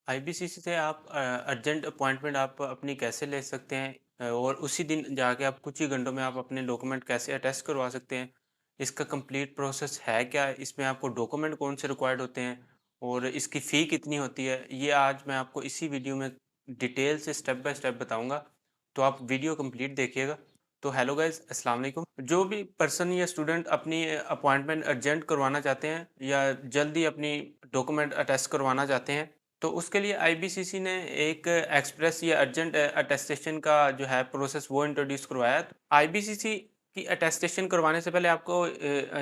IBCC से आप urgent appointment आप अपनी कैसे ले सकते हैं और उसी दिन जाके आप कुछ ही घंटों में आप अपने डॉक्यूमेंट कैसे अटेस्ट करवा सकते हैं। इसका कंप्लीट प्रोसेस है क्या? इसमें आपको डॉक्यूमेंट कौन से रिक्वायर्ड होते हैं और इसकी फ़ी कितनी होती है? ये आज मैं आपको इसी वीडियो में डिटेल से स्टेप बाय स्टेप बताऊँगा। तो आप वीडियो कंप्लीट देखिएगा। तो हेलो गाइज़, अस्सलाम वालेकुम। जो भी पर्सन या स्टूडेंट अपनी अपॉइंटमेंट अर्जेंट करवाना चाहते हैं या जल्दी अपनी डॉक्यूमेंट अटेस्ट करवाना चाहते हैं, तो उसके लिए आईबीसीसी ने एक एक्सप्रेस या अर्जेंट अटेस्टेशन का जो है प्रोसेस वो इंट्रोड्यूस करवाया। आईबीसीसी की अटेस्टेशन करवाने से पहले आपको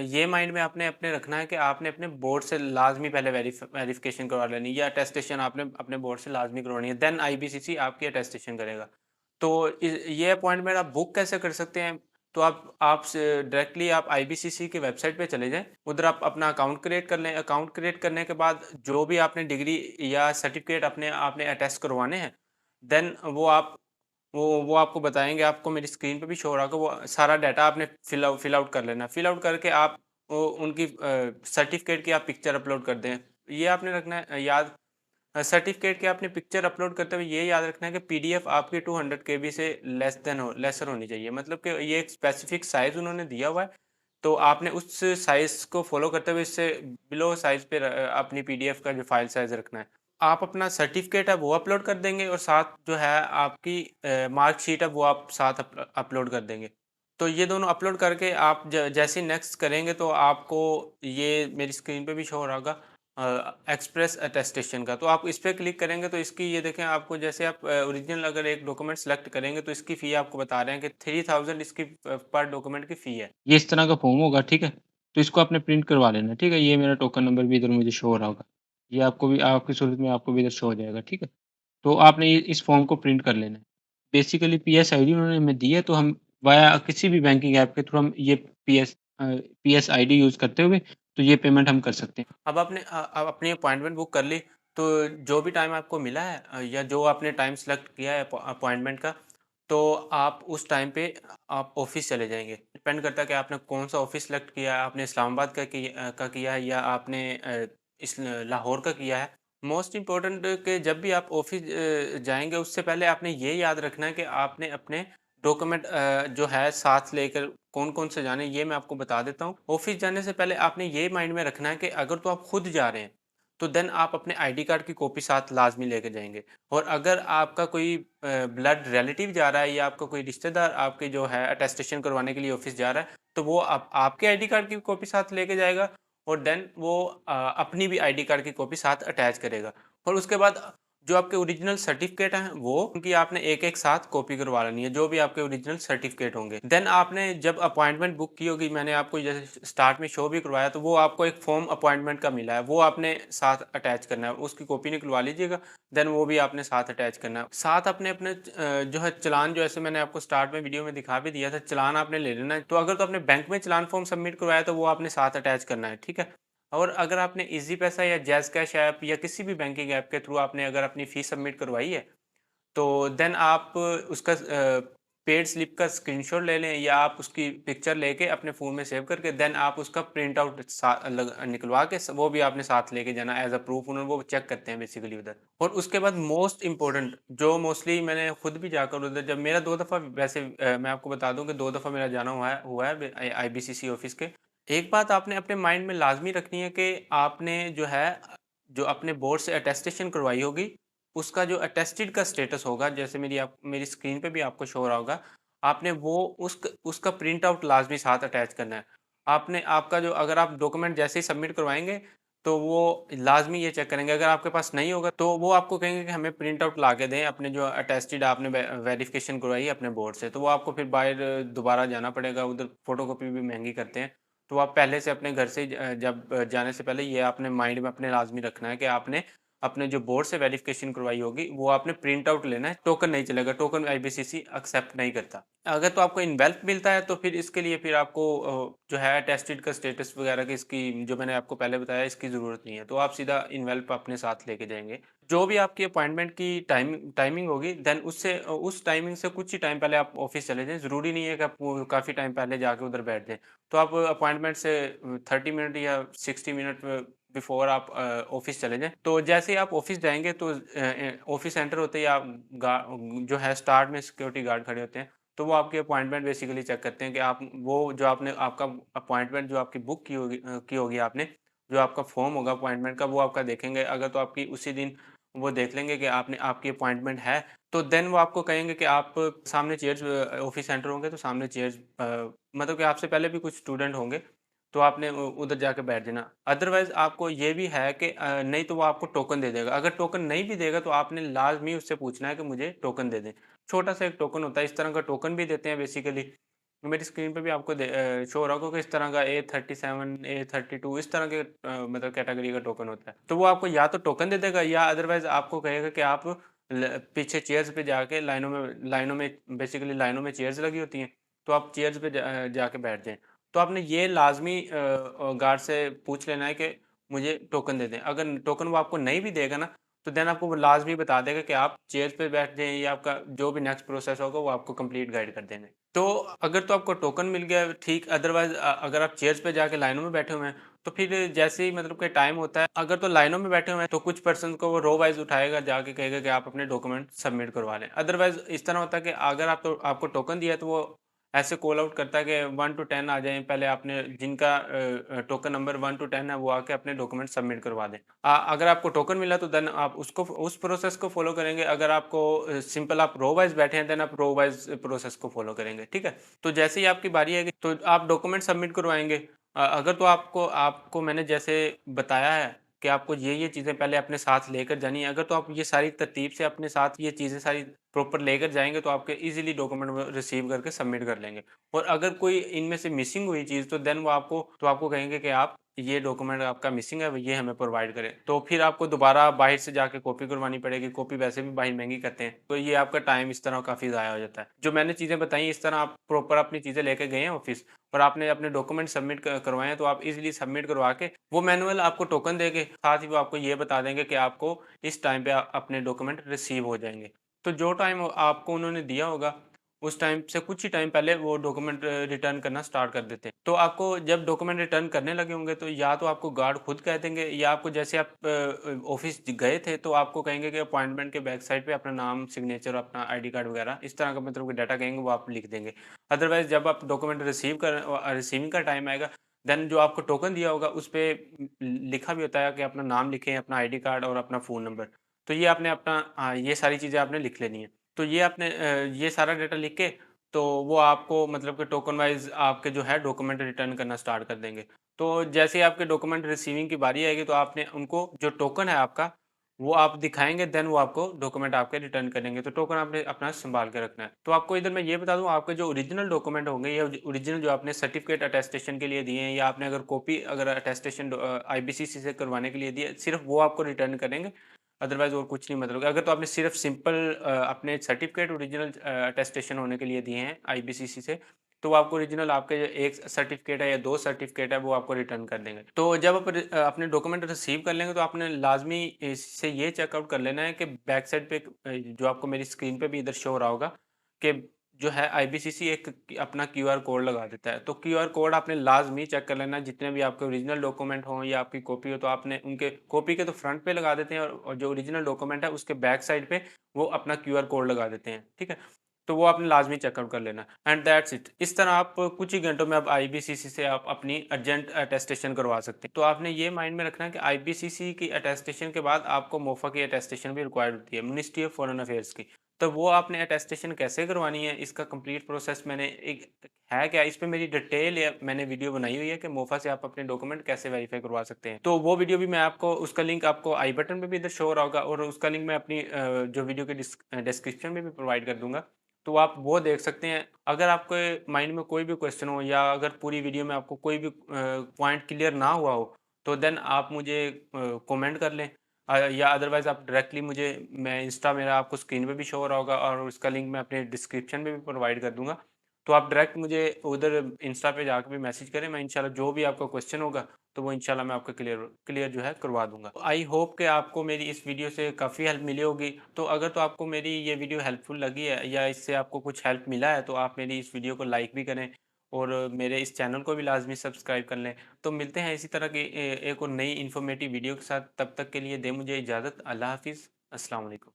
ये माइंड में आपने अपने रखना है कि आपने अपने बोर्ड से लाजमी पहले वेरिफिकेशन करवा लेनी है या अटेस्टेशन आपने अपने बोर्ड से लाजमी करवानी है, देन आईबीसीसी आपकी अटेस्टेशन करेगा। तो ये अपॉइंटमेंट आप बुक कैसे कर सकते हैं? तो आप डायरेक्टली आप आईबीसीसी की वेबसाइट पे चले जाएँ, उधर आप अपना अकाउंट क्रिएट कर लें। अकाउंट क्रिएट करने के बाद जो भी आपने डिग्री या सर्टिफिकेट अपने आपने अटेस्ट करवाने हैं, देन वो आपको बताएँगे, आपको मेरी स्क्रीन पे भी शो हो रहा होगा, वो सारा डाटा आपने फिल आउट कर लेना। फिल आउट करके आप उनकी सर्टिफिकेट की आप पिक्चर अपलोड कर दें। ये आपने रखना है याद। सर्टिफिकेट की आपने पिक्चर अपलोड करते हुए ये याद रखना है कि पीडीएफ आपकी 200 केबी से लेसर होनी चाहिए। मतलब कि ये एक स्पेसिफिक साइज़ उन्होंने दिया हुआ है, तो आपने उस साइज़ को फ़ॉलो करते हुए इससे बिलो साइज़ पे अपनी पीडीएफ का जो फ़ाइल साइज़ रखना है। आप अपना सर्टिफिकेट है वो अपलोड कर देंगे और साथ जो है आपकी मार्कशीट है वो आप साथ अपलोड कर देंगे। तो ये दोनों अपलोड करके आप जैसे ही नेक्स्ट करेंगे तो आपको ये मेरी स्क्रीन पे भी शो हो रहा होगा एक्सप्रेस अटेस्टेशन का। तो आप इस पे क्लिक करेंगे तो इसकी ये देखें, आपको जैसे आप ओरिजिनल अगर एक डॉक्यूमेंट सेलेक्ट करेंगे तो इसकी फ़ी आपको बता रहे हैं कि 3000 इसकी पर डॉक्यूमेंट की फ़ी है। ये इस तरह का फॉर्म होगा, ठीक है? तो इसको आपने प्रिंट करवा लेना, ठीक है? ये मेरा टोकन नंबर भी इधर मुझे शो हो रहा होगा। ये आपको भी आपकी सूरत में आपको भी इधर शो हो जाएगा, ठीक है? तो आपने ये इस फॉर्म को प्रिंट कर लेना है। बेसिकली पीएस आईडी उन्होंने हमें दी है, तो हम वाया किसी भी बैंकिंग ऐप के थ्रू हम ये पीएस आईडी यूज़ करते हुए तो ये पेमेंट हम कर सकते हैं। अब अपनी अपॉइंटमेंट बुक कर ली, तो जो भी टाइम आपको मिला है या जो आपने टाइम सेलेक्ट किया है अपॉइंटमेंट का, तो आप उस टाइम पे आप ऑफ़िस चले जाएँगे। डिपेंड करता है कि आपने कौन-सा ऑफ़िस सेलेक्ट किया है, आपने इस्लामाबाद का किया है या आपने इस लाहौर का किया है। मोस्ट इम्पोर्टेंट कि जब भी आप ऑफ़िस जाएँगे उससे पहले आपने ये याद रखना है कि आपने अपने डॉक्यूमेंट जो है साथ लेकर कौन-कौन से जाने हैं, ये मैं आपको बता देता हूँ। ऑफ़िस जाने से पहले आपने ये माइंड में रखना है कि अगर तो आप खुद जा रहे हैं, तो देन आप अपने आईडी कार्ड की कॉपी साथ लाज़मी लेके जाएँगे। और अगर आपका कोई ब्लड रिलेटिव जा रहा है या आपका कोई रिश्तेदार आपके जो है अटेस्टेशन करवाने के लिए ऑफ़िस जा रहा है, तो वो आप आपके आईडी कार्ड की कॉपी साथ लेके जाएगा और देन वो अपनी भी आईडी कार्ड की कॉपी साथ अटैच करेगा। और उसके बाद जो आपके ओरिजिनल सर्टिफ़िकेट हैं वो उनकी आपने एक-एक साथ कॉपी करवा लेनी है, जो भी आपके ओरिजिनल सर्टिफ़िकेट होंगे। देन आपने जब अपॉइंटमेंट बुक की होगी, मैंने आपको जैसे स्टार्ट में शो भी करवाया, तो वो आपको एक फ़ॉर्म अपॉइंटमेंट का मिला है, वो आपने साथ अटैच करना है। उसकी कॉपी निकलवा लीजिएगा, देन वो भी आपने साथ अटैच करना है। साथ अपने अपने जो है चालान, जो ऐसे मैंने आपको स्टार्ट में वीडियो में दिखा भी दिया था, चालान आपने ले लेना है। तो अगर तो आपने बैंक में चालान फ़ॉर्म सबमिट करवाया तो वो आपने साथ अटैच करना है, ठीक है? और अगर आपने ईज़ी पैसा या जैज़ कैश ऐप या किसी भी बैंकिंग ऐप के थ्रू आपने अगर अपनी फ़ीस सबमिट करवाई है, तो देन आप उसका पेड स्लिप का स्क्रीनशॉट ले लें या आप उसकी पिक्चर लेके अपने फ़ोन में सेव करके देन आप उसका प्रिंट आउट निकलवा के वो भी आपने साथ लेके जाना एज अ प्रूफ। उन्होंने वो चेक करते हैं बेसिकली उधर। और उसके बाद मोस्ट इम्पोर्टेंट जो मोस्टली मैंने खुद भी जाकर उधर, जब मेरा 2 दफ़ा वैसे मैं आपको बता दूं कि 2 दफ़ा मेरा जाना हुआ है आईबीसीसी ऑफिस के। एक बात आपने अपने माइंड में लाजमी रखनी है कि आपने जो है जो अपने बोर्ड से अटेस्टेशन करवाई होगी, उसका जो अटेस्टेड का स्टेटस होगा, जैसे मेरी स्क्रीन पे भी आपको शो हो रहा होगा, आपने वो उसका प्रिंट आउट लाज़मी साथ अटैच करना है। आपने आपका जो अगर आप डॉक्यूमेंट जैसे ही सबमिट करवाएँगे, तो वो लाज़मी ये चेक करेंगे, अगर आपके पास नहीं होगा, तो वो आपको कहेंगे कि हमें प्रिंट आउट ला के दें अपने जो अटेस्टेड आपने वेरिफ़िकेशन करवाई है अपने बोर्ड से। तो वो आपको फिर बाहर दोबारा जाना पड़ेगा, उधर फ़ोटोकॉपी भी महँगी करते हैं। तो आप पहले से अपने घर से जब जाने से पहले ये आपने माइंड में अपने लाज़मी रखना है कि आपने अपने जो बोर्ड से वेरिफ़िकेशन करवाई होगी, वो आपने प्रिंट आउट लेना है, टोकन नहीं चलेगा, टोकन आईबीसीसी एक्सेप्ट नहीं करता। अगर तो आपको इनवेल्प मिलता है तो फिर इसके लिए फिर आपको जो है अटेस्टेड का स्टेटस वगैरह की, इसकी जो मैंने आपको पहले बताया, इसकी ज़रूरत नहीं है, तो आप सीधा इनवेल्प अपने साथ लेके जाएँगे। जो भी आपकी अपॉइंटमेंट की टाइमिंग होगी, देन उस टाइमिंग से कुछ ही टाइम पहले आप ऑफ़िस चले जाएँ, ज़रूरी नहीं है कि आप वो काफ़ी टाइम पहले जाके उधर बैठ जाएँ। तो आप अपॉइंटमेंट से 30 मिनट या 60 मिनट बिफ़ोर आप ऑफ़िस चले जाएँ। तो जैसे ही आप ऑफ़िस जाएँगे तो ऑफ़िस एंटर होते ही आप गा जो है स्टार्ट में सिक्योरिटी गार्ड खड़े होते हैं। तो वो आपकी अपॉइंटमेंट बेसिकली चेक करते हैं कि आप वो जो आपने आपका अपॉइंटमेंट जो आपकी बुक की होगी आपने, जो आपका फ़ॉर्म होगा अपॉइंटमेंट का वो आपका देखेंगे। अगर तो आपकी उसी दिन वो देख लेंगे कि आपने आपकी अपॉइंटमेंट है, तो देन वो आपको कहेंगे कि आप सामने चेयर्स ऑफ़िस एंटर होंगे तो सामने चेयर्स मतलब कि आपसे पहले भी कुछ स्टूडेंट होंगे, तो आपने उधर जाके बैठ जाना। अदरवाइज़ आपको ये भी है कि नहीं तो वो आपको टोकन दे देगा। अगर टोकन नहीं भी देगा तो आपने लाज़मी उससे पूछना है कि मुझे टोकन दे दें। छोटा-सा एक टोकन होता है, इस तरह का टोकन भी देते हैं बेसिकली। मेरी स्क्रीन पे भी आपको शो हो रहा होगा कि इस तरह का A37, A32 इस तरह के मतलब कैटेगरी का टोकन होता है। तो वो आपको या तो टोकन दे देगा या अदरवाइज़ आपको कहेगा कि आप पीछे चेयर्स पे जाके लाइनों में बेसिकली लाइनों में चेयर्स लगी होती हैं, तो आप चेयर्स पे जाके बैठ जाएँ। तो आपने ये लाज़मी गार्ड से पूछ लेना है कि मुझे टोकन दे दें। अगर टोकन वो आपको नहीं भी देगा ना, तो देन आपको वो लाज़मी बता देगा कि आप चेयर्स पे बैठ जाएँ या आपका जो भी नेक्स्ट प्रोसेस होगा वो आपको कंप्लीट गाइड कर देंगे। तो अगर तो आपको टोकन मिल गया ठीक, अदरवाइज़ अगर आप चेयर्स पे जाके लाइनों में बैठे हुए हैं, तो फिर जैसे ही मतलब कि टाइम होता है, अगर तो लाइनों में बैठे हुए हैं, तो कुछ पर्सन को वो रो वाइज़ उठाएगा, जाके कहेगा कि आप अपने डॉक्यूमेंट सबमिट करवा लें। अदरवाइज़ इस तरह होता है कि अगर आप तो आपको टोकन दिया है, तो वो ऐसे कॉल आउट करता है कि 1 टू 10 आ जाएँ, पहले आपने जिनका टोकन नंबर 1 टू 10 है, वो आके अपने डॉक्यूमेंट सबमिट करवा दें। अगर आपको टोकन मिला तो देन आप उसको उस प्रोसेस को फ़ॉलो करेंगे। अगर आपको सिंपल आप रो वाइज़ बैठे हैं, देन आप रो वाइज़ प्रोसेस को फ़ॉलो करेंगे, ठीक है? तो जैसे ही आपकी बारी आएगी, तो आप डॉक्यूमेंट सबमिट करवाएँगे। अगर तो आपको आपको मैंने जैसे बताया है कि आपको ये चीज़ें पहले अपने साथ लेकर जानी है। अगर तो आप ये सारी तरतीब से अपने साथ ये चीज़ें सारी प्रॉपर लेकर जाएँगे, तो आपके ईज़िली डॉक्यूमेंट वो रिसीव करके सबमिट कर लेंगे। और अगर कोई इनमें से मिसिंग हुई चीज़, तो देन वो आपको कहेंगे कि आप ये डॉक्यूमेंट आपका मिसिंग है, ये हमें प्रोवाइड करें। तो फिर आपको दोबारा बाहर से जाके कॉपी करवानी पड़ेगी, कॉपी वैसे भी बाहर महँगी करते हैं। तो ये आपका टाइम इस तरह काफ़ी ज़ाया हो जाता है। जो मैंने चीज़ें बताई, इस तरह आप प्रॉपर अपनी चीज़ें लेके गए हैं ऑफ़िस और आपने अपने डॉक्यूमेंट सबमिट करवाए हैं, तो आप ईज़िली सबमिट करवा के वो मैनुअल आपको टोकन देंगे, साथ ही वो आपको ये बता देंगे कि आपको इस टाइम पे अपने डॉक्यूमेंट रिसीव हो जाएँगे। तो जो टाइम आपको उन्होंने दिया होगा, उस टाइम से कुछ ही टाइम पहले वो डॉक्यूमेंट रिटर्न करना स्टार्ट कर देते हैं। तो आपको जब डॉक्यूमेंट रिटर्न करने लगे होंगे, तो या तो आपको गार्ड खुद कह देंगे या आपको जैसे आप ऑफ़िस गए थे, तो आपको कहेंगे कि अपॉइंटमेंट के बैक साइड पे अपना नाम, सिग्नेचर, अपना आईडी कार्ड वगैरह इस तरह का मतलब कि डाटा कहेंगे, वो आप लिख देंगे। अदरवाइज़ जब आप डॉक्यूमेंट रिसीविंग का टाइम आएगा, देन जो आपको टोकन दिया होगा, उसपे लिखा भी होता है कि अपना नाम लिखें, अपना आईडी कार्ड और अपना फ़ोन नंबर। तो ये आपने अपना ये सारी चीज़ें आपने लिख लेनी है। तो ये आपने ये सारा डाटा लिख के, तो वो आपको मतलब कि टोकन वाइज़ आपके जो है डॉक्यूमेंट रिटर्न करना स्टार्ट कर देंगे। तो जैसे ही आपके डॉक्यूमेंट रिसीविंग की बारी आएगी, तो आपने उनको जो टोकन है आपका, वो आप दिखाएँगे, देन वो आपको डॉक्यूमेंट आपके रिटर्न करेंगे। तो टोकन आपने अपना सँभाल के रखना है। तो आपको इधर मैं ये बता दूँ, आपके जो ओरिजिनल डॉक्यूमेंट होंगे या ओरिजिनल जो आपने सर्टिफ़िकेट अटेस्टेशन के लिए दिए हैं, या आपने अगर कॉपी अगर अटेस्टेशन आईबीसीसी से करवाने के लिए दिए, सिर्फ़ वो आपको रिटर्न करेंगे। अदरवाइज़ और कुछ नहीं, मतलब अगर तो आपने सिर्फ़ सिंपल अपने सर्टिफ़िकेट ओरिजिनल अटेस्टेशन होने के लिए दिए हैं आईबीसीसी से, तो वो आपको ओरिजिनल आपके जो 1 सर्टिफ़िकेट है या 2 सर्टिफ़िकेट है, वो आपको रिटर्न कर देंगे। तो जब आप अपने डॉक्यूमेंट रिसीव कर लेंगे, तो आपने लाज़मी इससे ये चेकआउट कर लेना है कि बैक साइड पे जो आपको मेरी स्क्रीन पे भी इधर शो हो रहा होगा कि जो है आईबीसीसी एक अपना क्यूआर कोड लगा देता है। तो क्यूआर कोड आपने लाज़मी चेक कर लेना है, जितने भी आपके ओरिजिनल डॉक्यूमेंट हों या आपकी कॉपी हो, तो आपने उनके कॉपी के तो फ्रंट पे लगा देते हैं, और जो ओरिजिनल डॉक्यूमेंट है उसके बैक साइड पे वो अपना क्यूआर कोड लगा देते हैं, ठीक है? तो वो आपने लाज़मी चेकआउट कर लेना है एंड दैट्स इट। इस तरह आप कुछ ही घंटों में आप आईबीसीसी से आप अपनी अर्जेंट अटेस्टेशन करवा सकते हैं। तो आपने ये माइंड में रखना है कि आईबीसीसी की अटेस्टेशन के बाद आपको मोफा की अटेस्टेशन भी रिक्वायर्ड होती है, मिनिस्ट्री ऑफ फॉरेन अफेयर्स की। तो वो आपने अटेस्टेशन कैसे करवानी है, इसका कंप्लीट प्रोसेस मैंने एक है क्या, इस पे मेरी डिटेल या मैंने वीडियो बनाई हुई है कि मोफा से आप अपने डॉक्यूमेंट कैसे वेरीफाई करवा सकते हैं। तो वो वीडियो भी मैं आपको, उसका लिंक आपको आई बटन पे भी इधर शो हो रहा होगा, और उसका लिंक मैं अपनी जो वीडियो के डिस्क्रिप्शन में भी प्रोवाइड कर दूँगा। तो आप वो देख सकते हैं। अगर आपके माइंड में कोई भी क्वेश्चन हो, या अगर पूरी वीडियो में आपको कोई भी पॉइंट क्लियर ना हुआ हो, तो देन आप मुझे कमेंट कर लें, या अदरवाइज़ आप डायरेक्टली मुझे, मैं इंस्टा मेरा आपको स्क्रीन पे भी शो हो रहा होगा, और उसका लिंक मैं अपने डिस्क्रिप्शन में भी प्रोवाइड कर दूँगा। तो आप डायरेक्ट मुझे उधर इंस्टा पे जाके भी मैसेज करें, मैं इंशाल्लाह जो भी आपका क्वेश्चन होगा, तो वो इंशाल्लाह मैं आपको क्लियर क्लियर जो है करवा दूँगा। आई होप कि आपको मेरी इस वीडियो से काफ़ी हेल्प मिली होगी। तो अगर तो आपको मेरी ये वीडियो हेल्पफुल लगी है, या इससे आपको कुछ हेल्प मिला है, तो आप मेरी इस वीडियो को लाइक भी करें, और मेरे इस चैनल को भी लाज़मी सब्सक्राइब कर लें। तो मिलते हैं इसी तरह की एक और नई इन्फॉर्मेटिव वीडियो के साथ, तब तक के लिए दें मुझे इजाज़त। अल्लाह हाफ़िज़। अस्सलाम वालेकुम।